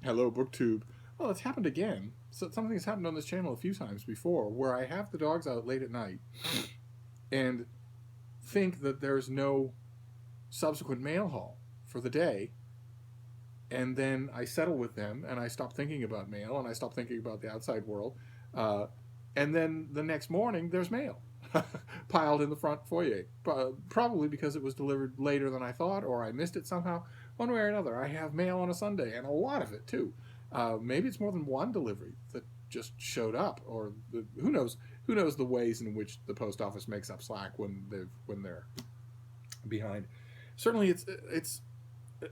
Hello, BookTube. Well, it's happened again. So something's happened on this channel a few times before, where I have the dogs out late at night and think that there's no subsequent mail haul for the day, and then I settle with them and I stop thinking about mail and I stop thinking about the outside world, uh, and then the next morning there's mail piled in the front foyer, probably because it was delivered later than I thought, or I missed it somehow. One way or another, I have mail on a Sunday, and a lot of it too. Maybe it's more than one delivery that just showed up, or who knows? Who knows the ways in which the post office makes up slack when they're behind. Certainly, it's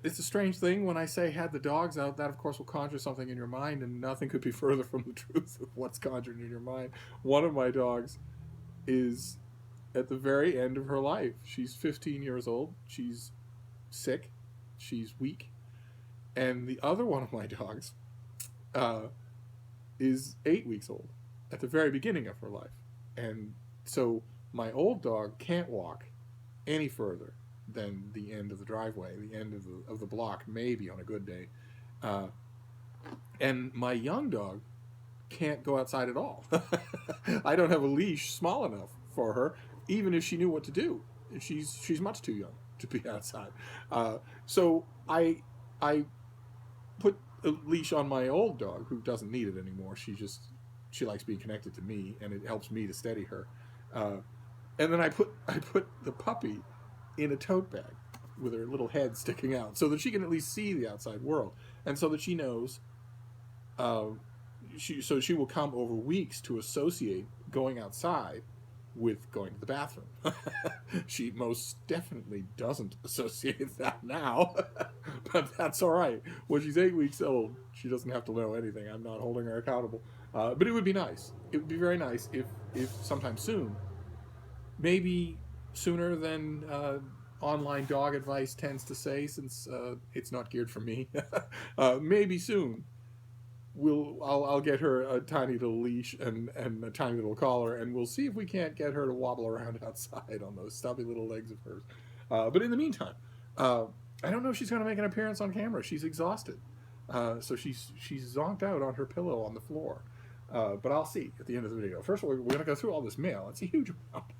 a strange thing when I say had the dogs out. That of course will conjure something in your mind, and nothing could be further from the truth of what's conjured in your mind. One of my dogs is at the very end of her life. She's 15 years old. She's sick. She's weak. And the other one of my dogs is 8 weeks old at the very beginning of her life. And so my old dog can't walk any further than the end of the driveway, the end of the block, maybe on a good day. And my young dog can't go outside at all. I don't have a leash small enough for her, even if she knew what to do. She's much too young to be outside. So I put a leash on my old dog, who doesn't need it anymore. She likes being connected to me, and it helps me to steady her. And then I put the puppy in a tote bag with her little head sticking out, so that she can at least see the outside world, and so that she knows. She will come over weeks to associate going outside with going to the bathroom. She most definitely doesn't associate that now, but that's all right. When she's 8 weeks old, she doesn't have to know anything. I'm not holding her accountable. But it would be nice. It would be very nice if sometime soon, maybe sooner than online dog advice tends to say, since it's not geared for me, maybe soon, I'll get her a tiny little leash and a tiny little collar, and we'll see if we can't get her to wobble around outside on those stubby little legs of hers. But in the meantime, I don't know if she's going to make an appearance on camera. She's exhausted, so she's zonked out on her pillow on the floor. But I'll see at the end of the video. First of all, we're going to go through all this mail. It's a huge amount.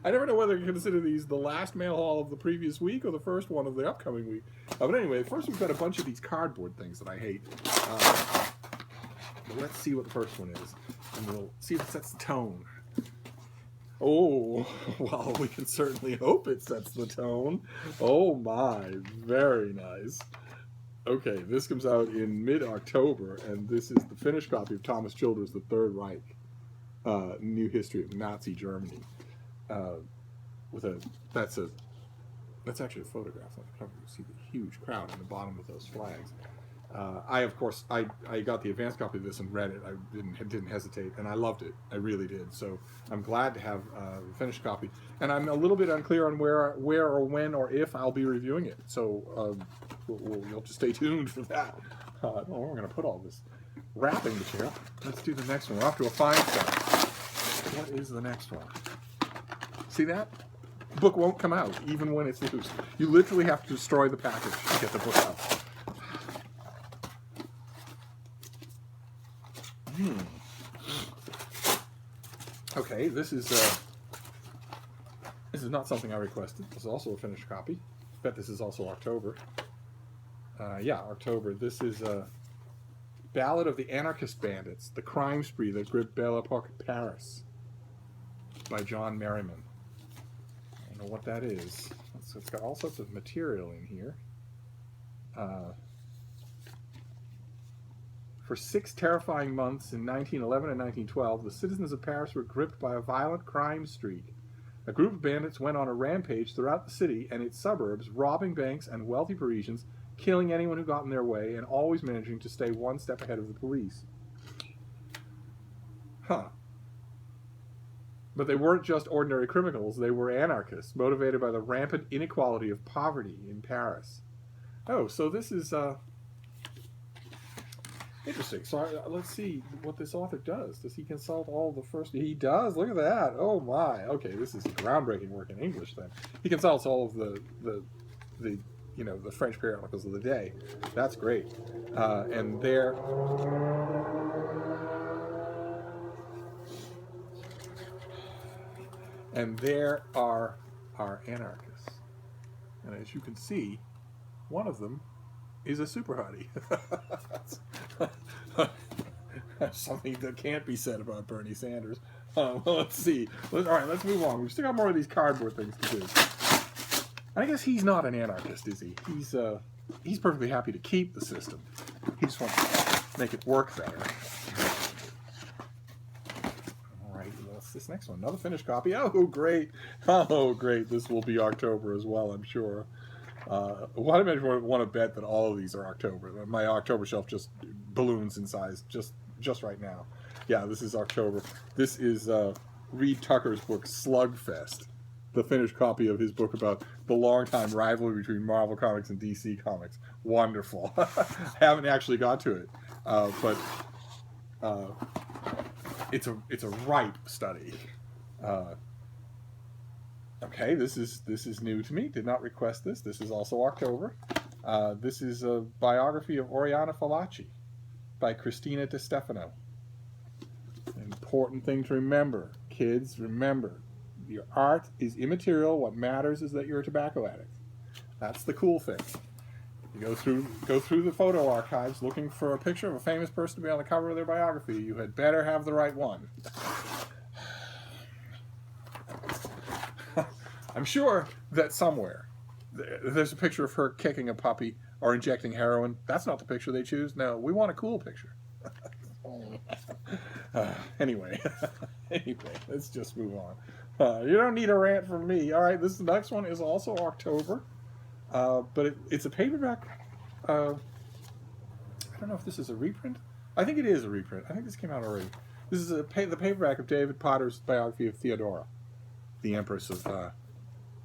I never know whether to consider these the last mail haul of the previous week or the first one of the upcoming week. But anyway, first we've got a bunch of these cardboard things that I hate. But let's see what the first one is, and we'll see if it sets the tone. Oh, well, we can certainly hope it sets the tone. Oh my, very nice. Okay, this comes out in mid-October, and this is the finished copy of Thomas Childers' The Third Reich, New History of Nazi Germany. That's actually a photograph on the cover. You see the huge crowd on the bottom of those flags. I got the advanced copy of this and read it. I didn't hesitate, and I loved it. I really did. So I'm glad to have the finished copy. And I'm a little bit unclear on where or when or if I'll be reviewing it. So you'll just stay tuned for that. We're going to put all this wrapping material. Let's do the next one. We're off to a fine start. What is the next one? See that? The book won't come out, even when it's loose. You literally have to destroy the package to get the book out. Okay, this is not something I requested. This is also a finished copy. I bet this is also October. Yeah, October. This is Ballad of the Anarchist Bandits, The Crime Spree That Gripped Belle Epoque Paris by John Merriman. I don't know what that is. It's got all sorts of material in here. For 6 terrifying months in 1911 and 1912, the citizens of Paris were gripped by a violent crime streak. A group of bandits went on a rampage throughout the city and its suburbs, robbing banks and wealthy Parisians, killing anyone who got in their way, and always managing to stay one step ahead of the police. Huh. But they weren't just ordinary criminals, they were anarchists, motivated by the rampant inequality of poverty in Paris. Oh, so this is, interesting. So let's see what this author does. Does he consult all the first... He does? Look at that. Oh my. Okay, this is groundbreaking work in English then. He consults all of the the French periodicals of the day. That's great. And there are our anarchists. And as you can see, one of them is a super hottie. That's something that can't be said about Bernie Sanders. Well, let's see. All right, let's move on. We've still got more of these cardboard things to do. I guess he's not an anarchist, is he? He's perfectly happy to keep the system. He just wants to make it work better. All right, what's this next one? Another finished copy. Oh, great. Oh, great. This will be October as well, I'm sure. Why do I want to bet that all of these are October? My October shelf just balloons in size just right now. Yeah, this is October. This is Reed Tucker's book, Slugfest, the finished copy of his book about the longtime rivalry between Marvel Comics and DC Comics. Wonderful. Haven't actually got to it, but it's a ripe study. Okay, this is new to me. Did not request this. This is also October. This is a biography of Oriana Fallaci by Cristina De Stefano. An important thing to remember, kids. Remember, your art is immaterial. What matters is that you're a tobacco addict. That's the cool thing. You go through the photo archives looking for a picture of a famous person to be on the cover of their biography. You had better have the right one. I'm sure that somewhere there's a picture of her kicking a puppy or injecting heroin. That's not the picture they choose. No, we want a cool picture. Anyway, let's just move on. You don't need a rant from me. All right, this next one is also October, but it's a paperback. I don't know if this is a reprint. I think it is a reprint. I think this came out already. This is the paperback of David Potter's biography of Theodora, the Empress of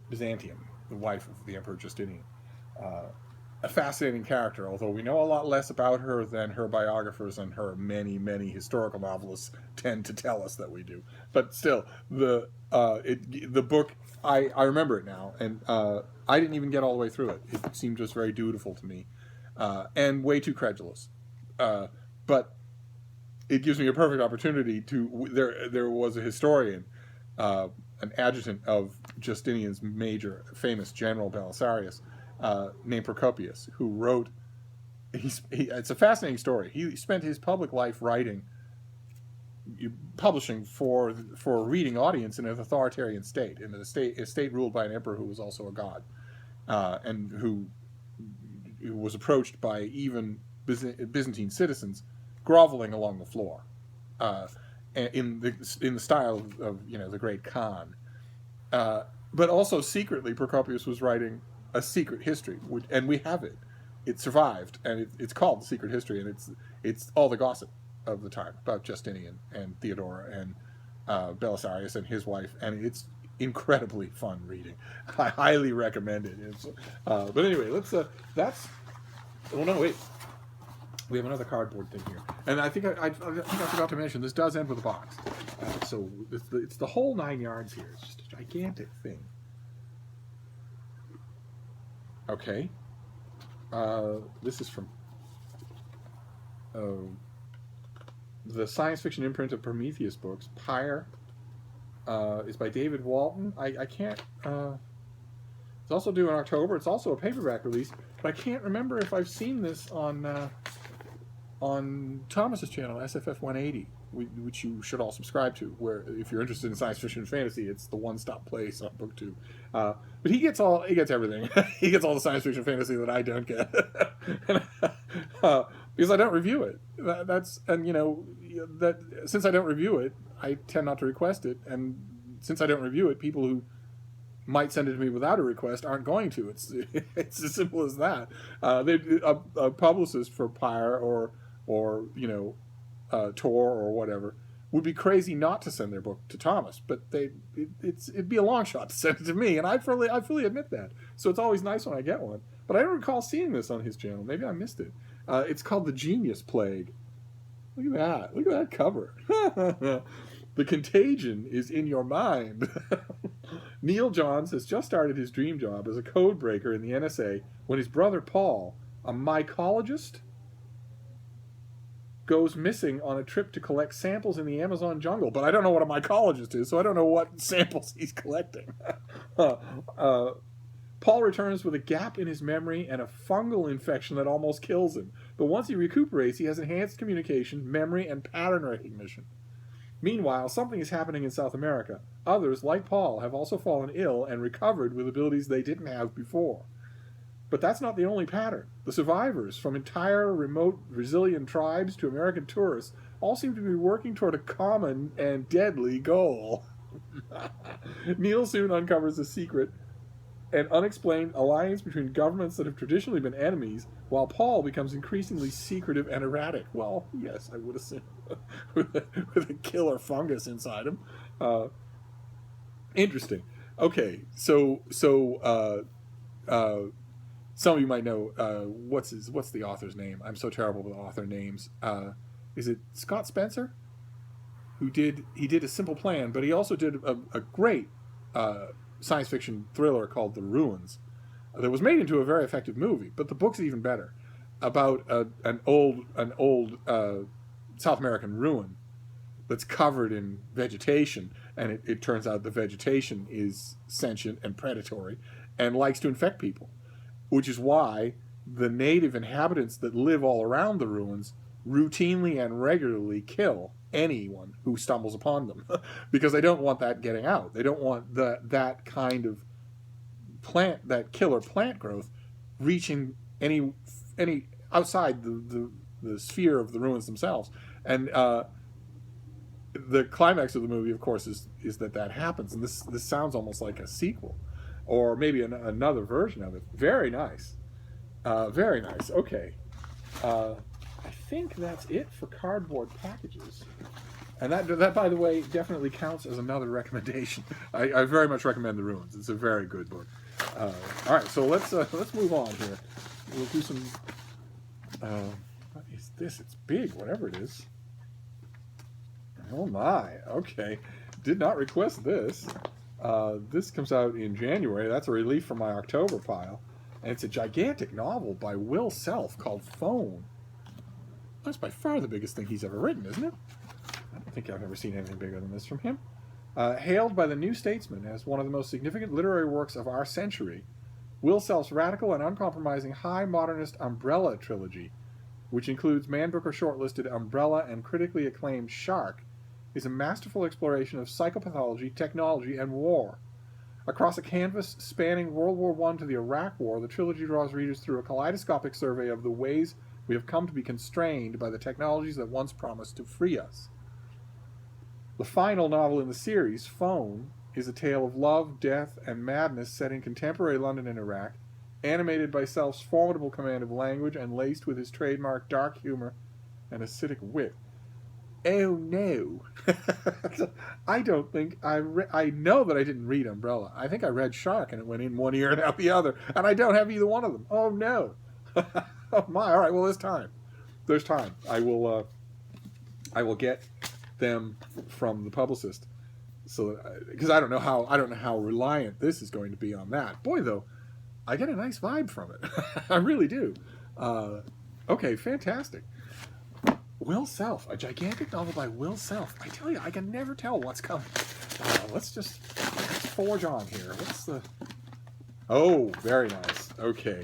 Byzantium, the wife of the Emperor Justinian. A fascinating character, although we know a lot less about her than her biographers and her many, many historical novelists tend to tell us that we do. But still, the book, I remember it now, and I didn't even get all the way through it. It seemed just very dutiful to me, and way too credulous. But it gives me a perfect opportunity to. There was a historian, an adjutant of Justinian's major famous general Belisarius, named Procopius, who wrote. It's a fascinating story. He spent his public life publishing for a reading audience in an authoritarian state, in a state ruled by an emperor who was also a god, and who was approached by even Byzantine citizens groveling along the floor, in the style of the great Khan. But also secretly, Procopius was writing a secret history, and we have it. It survived, and it's called The Secret History, and it's all the gossip of the time about Justinian and Theodora and Belisarius and his wife, and it's incredibly fun reading. I highly recommend it. But anyway, that's. Oh no, wait. We have another cardboard thing here, and I think I forgot to mention this does end with a box, so it's the whole 9 yards here. It's just a gigantic thing. Okay, this is from the science fiction imprint of Prometheus books. Pyre is by David Walton. I can't. It's also due in October. It's also a paperback release, but I can't remember if I've seen this on Thomas's channel, SFF 180, which you should all subscribe to, where if you're interested in science fiction and fantasy, it's the one-stop place on BookTube. But he gets everything. He gets all the science fiction fantasy that I don't get. Because I don't review it. Since I don't review it, I tend not to request it, and since I don't review it, people who might send it to me without a request aren't going to. It's as simple as that. A publicist for Pyre or Tor or whatever would be crazy not to send their book to Thomas, but it'd be a long shot to send it to me, and I fully admit that. So it's always nice when I get one. But I don't recall seeing this on his channel. Maybe I missed it. It's called The Genius Plague. Look at that. Look at that cover. The contagion is in your mind. Neil Johns has just started his dream job as a code breaker in the NSA when his brother Paul, a mycologist, goes missing on a trip to collect samples in the Amazon jungle. But I don't know what a mycologist is, so I don't know what samples he's collecting. Paul returns with a gap in his memory and a fungal infection that almost kills him. But once he recuperates, he has enhanced communication, memory, and pattern recognition. Meanwhile, something is happening in South America. Others, like Paul, have also fallen ill and recovered with abilities they didn't have before. But that's not the only pattern. The survivors, from entire remote Brazilian tribes to American tourists, all seem to be working toward a common and deadly goal. Neil soon uncovers a secret an unexplained alliance between governments that have traditionally been enemies, while Paul becomes increasingly secretive and erratic. Well, yes, I would assume, with a killer fungus inside him. Interesting. Okay, so some of you might know what's the author's name? I'm so terrible with author names. Is it Scott Spencer? He did A Simple Plan, but he also did a great science fiction thriller called The Ruins that was made into a very effective movie, but the book's even better, about an old South American ruin that's covered in vegetation, and it turns out the vegetation is sentient and predatory and likes to infect people, which is why the native inhabitants that live all around the ruins routinely and regularly kill anyone who stumbles upon them because they don't want that getting out. They don't want that kind of plant, that killer plant growth, reaching any outside the sphere of the ruins themselves. And the climax of the movie, of course, is that happens. And this sounds almost like a sequel, or maybe another version of it. Very nice, very nice. Okay. I think that's it for cardboard packages, and that by the way definitely counts as another recommendation. I very much recommend The Ruins. It's a very good book. All right, so let's move on here. We'll do some. What is this? It's big, whatever it is. Oh my. Okay, did not request this. This comes out in January. That's a relief from my October pile, and it's a gigantic novel by Will Self called Phone. That's by far the biggest thing he's ever written, isn't it? I don't think I've ever seen anything bigger than this from him. Hailed by the New Statesman as one of the most significant literary works of our century, Will Self's radical and uncompromising high modernist Umbrella trilogy, which includes Man Booker shortlisted Umbrella and critically acclaimed Shark, is a masterful exploration of psychopathology, technology, and war. Across a canvas spanning World War I to the Iraq War, the trilogy draws readers through a kaleidoscopic survey of the ways we have come to be constrained by the technologies that once promised to free us. The final novel in the series, Phone, is a tale of love, death, and madness set in contemporary London and Iraq, animated by Self's formidable command of language and laced with his trademark dark humor and acidic wit. Oh no. I don't think I know that I didn't read Umbrella. I think I read Shark and it went in one ear and out the other, and I don't have either one of them. Oh no. Oh my! All right. Well, there's time. There's time. I will get them from the publicist, so because I don't know how reliant this is going to be on that. Boy, though, I get a nice vibe from it. I really do. Okay, fantastic. Will Self, a gigantic novel by Will Self. I tell you, I can never tell what's coming. Let's forge on here. What's the? Oh, very nice. Okay.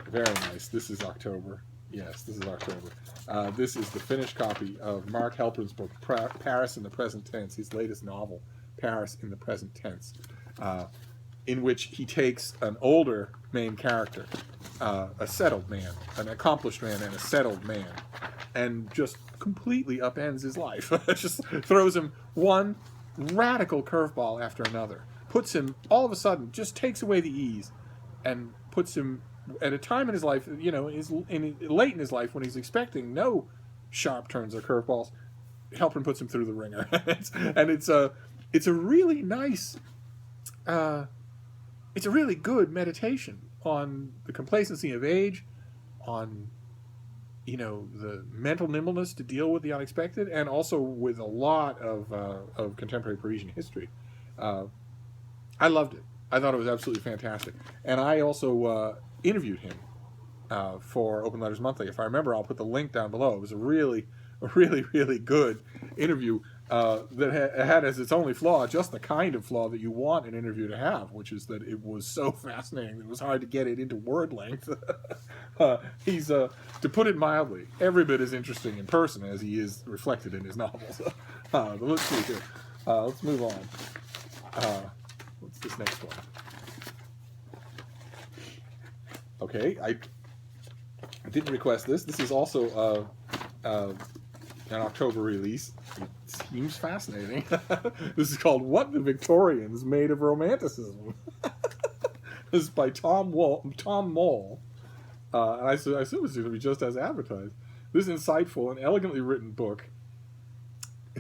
Very nice. This is October. Yes, this is October. This is the finished copy of Mark Halperin's book, Paris in the Present Tense, his latest novel, Paris in the Present Tense, in which he takes an older main character, a settled man, an accomplished man and a settled man, and just completely upends his life. Just throws him one radical curveball after another. Puts him, all of a sudden, just takes away the ease and puts him at a time in his life, late in his life when he's expecting no sharp turns or curveballs. Halperin puts him through the ringer, and it's a really nice, it's a really good meditation on the complacency of age, on the mental nimbleness to deal with the unexpected, and also with a lot of contemporary Parisian history. I loved it. I thought it was absolutely fantastic. And I also interviewed him for Open Letters Monthly. If I remember, I'll put the link down below. It was a really good interview that had as its only flaw just the kind of flaw that you want an interview to have, which is that it was so fascinating that it was hard to get it into word length. He's, to put it mildly, every bit as interesting in person as he is reflected in his novels. But let's see here. Let's move on. What's this next one? Okay, I didn't request this. This is also an October release. It seems fascinating. This is called What the Victorians Made of Romanticism. This is by Tom Moll. And I assume it's going to be just as advertised. This insightful and elegantly written book.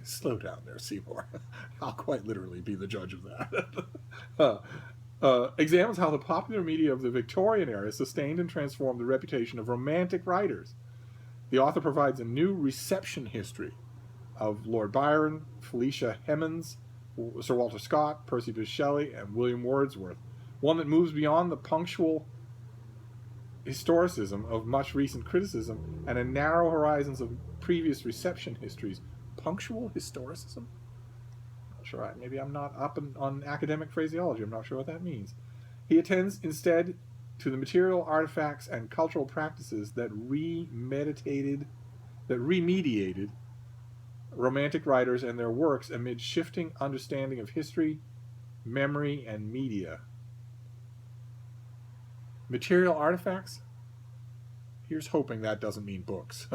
Slow down there, Seymour. I'll quite literally be the judge of that. Examines how the popular media of the Victorian era sustained and transformed the reputation of romantic writers. The author provides a new reception history of Lord Byron, Felicia Hemans, Sir Walter Scott, Percy Bysshe Shelley, and William Wordsworth. One that moves beyond the punctual historicism of much recent criticism and a narrow horizons of previous reception histories. Punctual historicism? Sure, maybe I'm not up on academic phraseology. I'm not sure what that means. He attends instead to the material artifacts and cultural practices that remediated romantic writers and their works amid shifting understanding of history, memory, and media. Material artifacts? Here's hoping that doesn't mean books.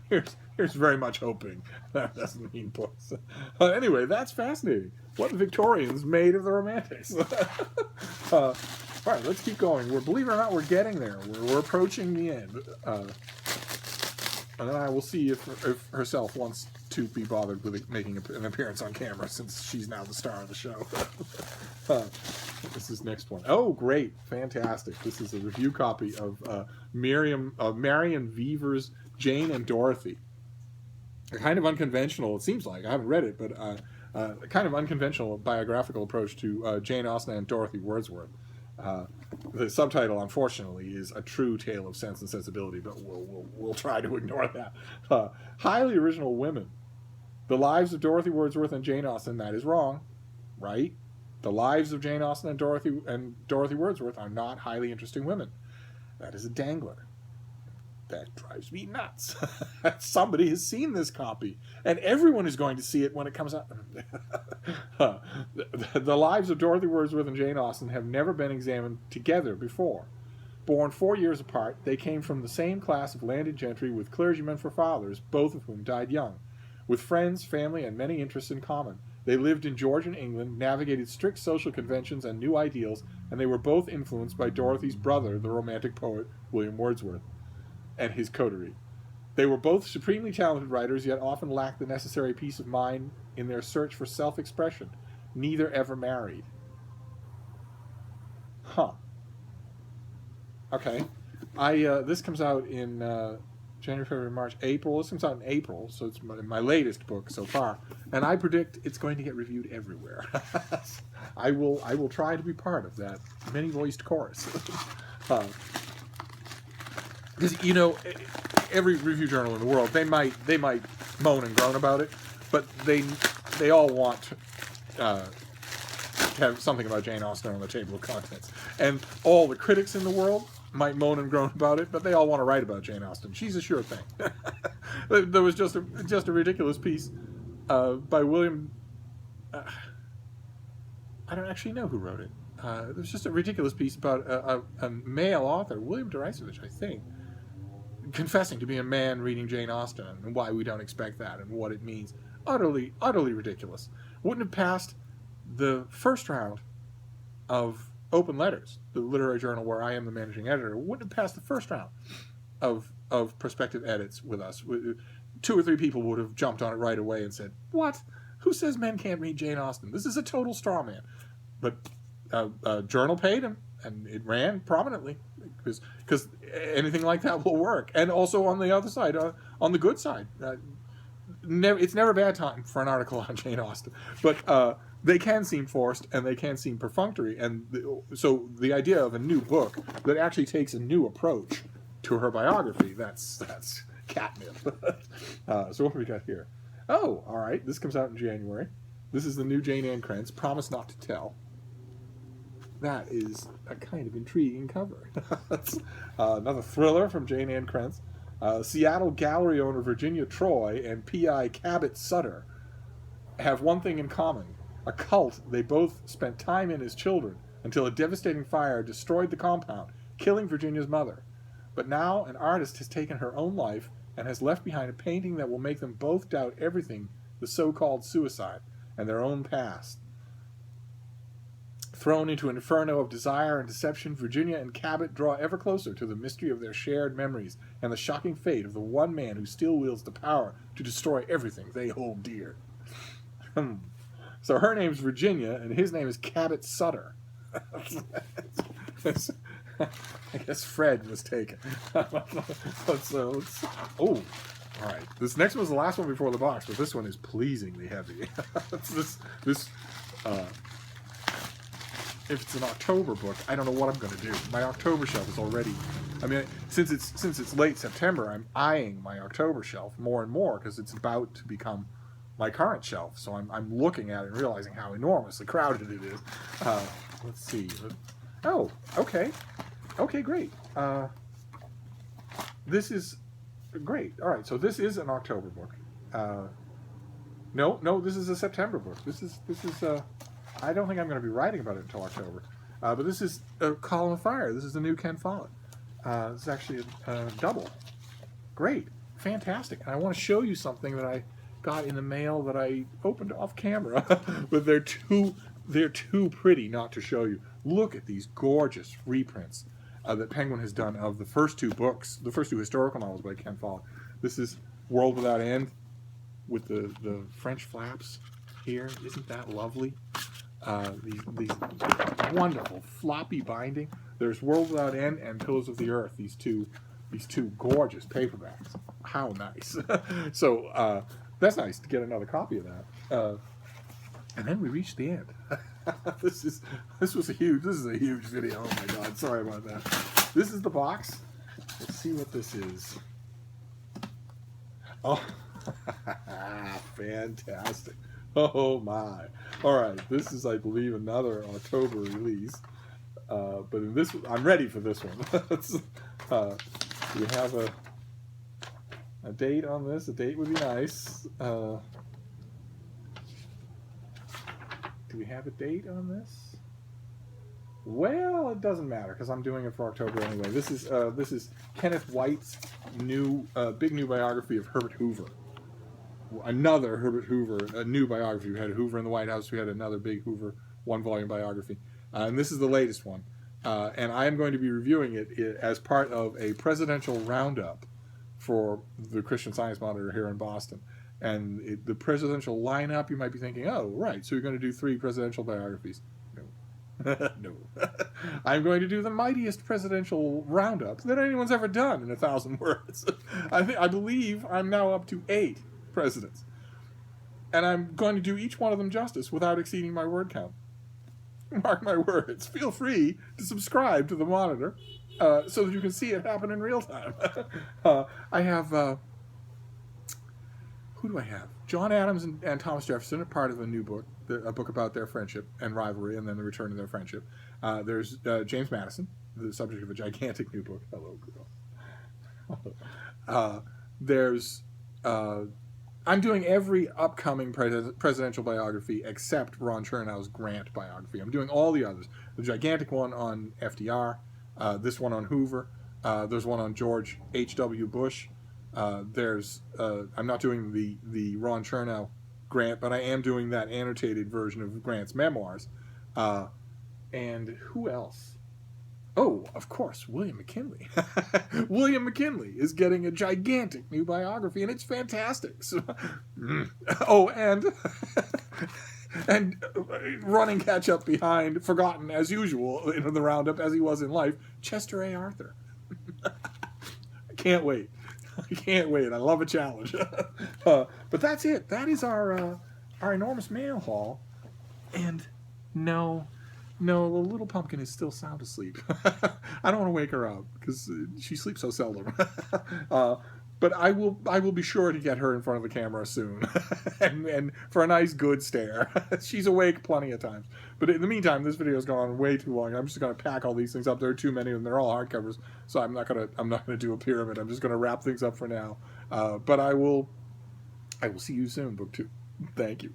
here's very much hoping that doesn't mean books. Anyway, that's fascinating. What the Victorians made of the Romantics. All right, let's keep going. Believe it or not, we're getting there. We're approaching the end. And then I will see if herself wants to be bothered with making an appearance on camera, since she's now the star of the show. This is next one. Oh, great. Fantastic. This is a review copy of Marion Weaver's Jane and Dorothy. A kind of unconventional, it seems like, I haven't read it, but a kind of unconventional biographical approach to Jane Austen and Dorothy Wordsworth. The subtitle, unfortunately, is A True Tale of Sense and Sensibility, but we'll try to ignore that. Highly original women. The lives of Dorothy Wordsworth and Jane Austen, that is wrong, right? The lives of Jane Austen and Dorothy Wordsworth are not highly interesting women. That is a dangler. That drives me nuts. Somebody has seen this copy, and everyone is going to see it when it comes out. The lives of Dorothy Wordsworth and Jane Austen have never been examined together before. Born 4 years apart, they came from the same class of landed gentry with clergymen for fathers, both of whom died young. With friends, family, and many interests in common, they lived in Georgian England, navigated strict social conventions and new ideals, and they were both influenced by Dorothy's brother, the Romantic poet William Wordsworth, and his coterie. They were both supremely talented writers, yet often lacked the necessary peace of mind in their search for self-expression. Neither ever married. Huh. Okay. This comes out in January, February, March, April. This comes out in April, so it's my latest book so far. And I predict it's going to get reviewed everywhere. I will try to be part of that many-voiced chorus. Because, you know, every review journal in the world, they might moan and groan about it, but they all want to have something about Jane Austen on the table of contents. And all the critics in the world might moan and groan about it, but they all want to write about Jane Austen. She's a sure thing. There was just a ridiculous piece by William... I don't actually know who wrote it. There was just a ridiculous piece about a male author, William Deresiewicz, I think, confessing to being a man reading Jane Austen and why we don't expect that and what it means. Utterly ridiculous. Wouldn't have passed the first round of Open Letters, the literary journal where I am the managing editor. Wouldn't have passed the first round of prospective edits with us. 2 or 3 people would have jumped on it right away and said, "What? Who says men can't read Jane Austen? This is a total straw man." But journal paid him, and it ran prominently because anything like that will work. And also on the other side, on the good side, it's never a bad time for an article on Jane Austen. But they can seem forced and they can seem perfunctory. And so the idea of a new book that actually takes a new approach to her biography, that's catnip. So what have we got here? Oh, all right. This comes out in January. This is the new Jane Ann Krentz, Promise Not to Tell. That is a kind of intriguing cover. Another thriller from Jane Ann Krentz. Seattle gallery owner Virginia Troy and P.I. Cabot Sutter have one thing in common: a cult they both spent time in as children until a devastating fire destroyed the compound, killing Virginia's mother. But now an artist has taken her own life and has left behind a painting that will make them both doubt everything, the so-called suicide, and their own past. Thrown into an inferno of desire and deception, Virginia and Cabot draw ever closer to the mystery of their shared memories and the shocking fate of the one man who still wields the power to destroy everything they hold dear. So her name's Virginia, and his name is Cabot Sutter. I guess Fred was taken. So all right. This next one's the last one before the box, but this one is pleasingly heavy. If it's an October book, I don't know what I'm going to do. My October shelf is already. I mean, since it's late September, I'm eyeing my October shelf more and more because it's about to become my current shelf. So I'm looking at it and realizing how enormously crowded it is. Let's see. Oh, okay. Okay, great. This is great. All right, so this is an October book. No, this is a September book. This is. I don't think I'm going to be writing about it until October. But this is Column of Fire. This is the new Ken Follett. This is actually a double. Great, fantastic. And I want to show you something that I got in the mail that I opened off camera, but they're too pretty not to show you. Look at these gorgeous reprints that Penguin has done of the first two books, the first two historical novels by Ken Follett. This is World Without End with the French flaps here. Isn't that lovely? These wonderful floppy binding. There's World Without End and Pillars of the Earth. These two gorgeous paperbacks. How nice! So that's nice to get another copy of that. And then we reached the end. This is a huge video. Oh my God! Sorry about that. This is the box. Let's see what this is. Oh, fantastic! Oh my! All right, this is, I believe, another October release. But in this, I'm ready for this one. We have a date on this. A date would be nice. Do we have a date on this? Well, it doesn't matter because I'm doing it for October anyway. This is Kenneth White's big new biography of Herbert Hoover. Another Herbert Hoover, a new biography. We had Hoover in the White House. We had another big Hoover one-volume biography. And this is the latest one. And I am going to be reviewing it as part of a presidential roundup for the Christian Science Monitor here in Boston. And the presidential lineup, you might be thinking, oh, right, so you're going to do 3 presidential biographies. No. No. I'm going to do the mightiest presidential roundup that anyone's ever done in 1,000 words. I believe I'm now up to 8 presidents. And I'm going to do each one of them justice without exceeding my word count. Mark my words. Feel free to subscribe to the Monitor so that you can see it happen in real time. I have... who do I have? John Adams and Thomas Jefferson are part of a new book, a book about their friendship and rivalry and then the return of their friendship. There's James Madison, the subject of a gigantic new book. Hello, girl. There's... I'm doing every upcoming presidential biography except Ron Chernow's Grant biography. I'm doing all the others. The gigantic one on FDR, this one on Hoover, there's one on George H.W. Bush. I'm not doing the Ron Chernow Grant, but I am doing that annotated version of Grant's memoirs. And who else? Oh, of course, William McKinley. William McKinley is getting a gigantic new biography, and it's fantastic. So, oh, and running catch up behind, forgotten as usual in the roundup as he was in life, Chester A. Arthur. I can't wait. I can't wait. I love a challenge. But that's it. That is our enormous mail haul And no, no, the little pumpkin is still sound asleep. I don't want to wake her up because she sleeps so seldom. uh, but I will be sure to get her in front of the camera soon, and for a nice good stare. She's awake plenty of times. But in the meantime, this video has gone on way too long. I'm just gonna pack all these things up. There are too many of them. They're all hardcovers, so I'm not gonna do a pyramid. I'm just gonna wrap things up for now. But I will see you soon, book 2. Thank you.